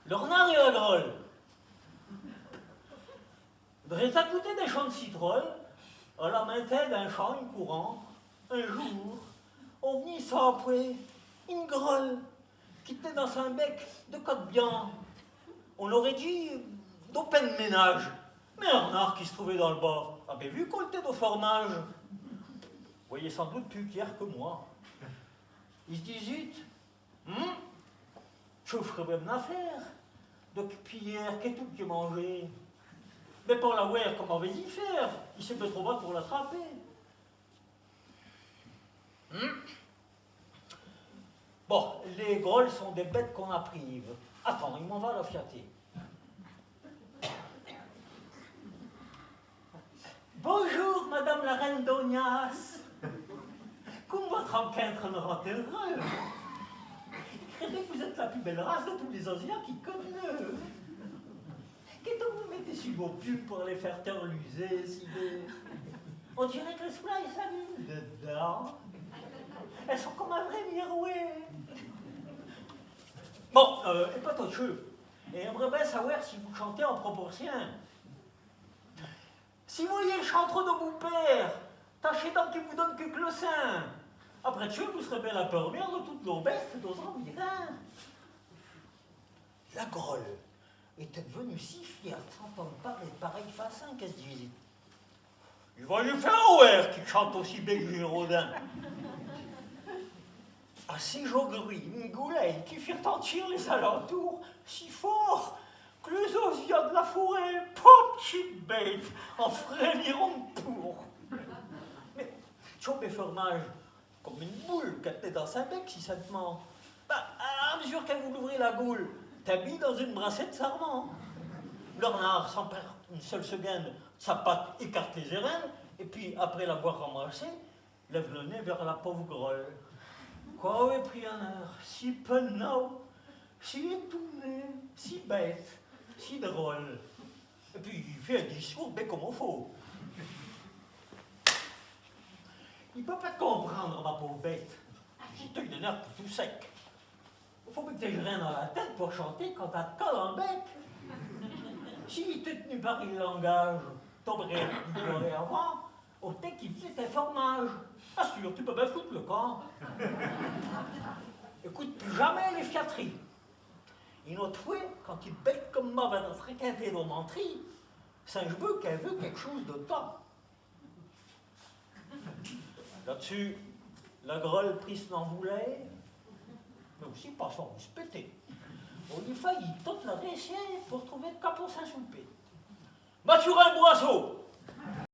Le renard et la grolle. Dresse à côté des champs de citrouilles, à la main d'un champ courant, un jour, on venait s'appeler une grolle qui était dans un bec de côte bien. On aurait dit d'open ménage. Mais un renard qui se trouvait dans le bas avait vu qu'on était de fromage. Vous voyez sans doute plus clair que moi. Il se dit, zut, je ferais bien une affaire. Depuis hier, qu'est tout que j'ai mangé? Mais pour la voir, comment vais-je y faire? Il s'est fait trop bas pour l'attraper. Bon, les grolles sont des bêtes qu'on a prives. Attends, il m'en va la fiater. Bonjour, madame la reine d'Ognas. Comme votre enquête me rend heureux. Crédez que vous êtes la plus belle race de tous les Asiatiques qui connaissent. Qu'est-ce que vous mettez sur vos pulls pour les faire terluser si bien? On dirait que le soleil s'allume dedans. Elles sont comme un vrai miroir. Bon, et pas autre chose. Et j'aimerais bien savoir si vous chantez en proportion. Si vous voyez le chantre de mon père, tâchez donc qu'il vous donne que le sein. Après tout, vous serez bien la première de toutes nos bêtes aux environs. La grolle était devenue si fière de s'entendre parler de pareille façon qu'elle se disait: il va lui faire un ouer qui chante aussi bien que Géraudin. À ces jaugeries, une gouleille qui firent entier les alentours si fort que les osias de la forêt, pop, petite bête, en frémiront pour. Mais, chope et fromage, comme une boule qu'elle était dans sa bec, si ça te ment. Bah, à mesure qu'elle vous ouvrit la goule, t'as mis dans une brassette sarment. Le renard, sans perdre une seule seconde, sa patte écarte les airaines, et puis, après l'avoir ramassée, lève le nez vers la pauvre grolle. Quoi aurait pris un air si penaud, si étonné, si bête, si drôle. Et puis, il fait un discours bien comme il faut. Il ne peut pas comprendre, ma pauvre bête. J'ai eu des nerfs tout sec. Il faut que tu aies rien dans la tête pour chanter quand t'as te colle en bec. S'il était tenu par le langage, t'aurais dit avant, au thé qu'il faisait tes fromages. Assure, tu peux bien foutre le camp. Écoute plus jamais les fiateries. Une autre fois, quand il bête comme moi va fréquenter nos menteries, c'est je veux qu'elle veut quelque chose de toi. Là-dessus, la grolle prise n'en voulait, mais aussi pas sans se péter. On y faillit toute la vaisselle pour trouver le capot sans souper. Bah, sur un boiseau,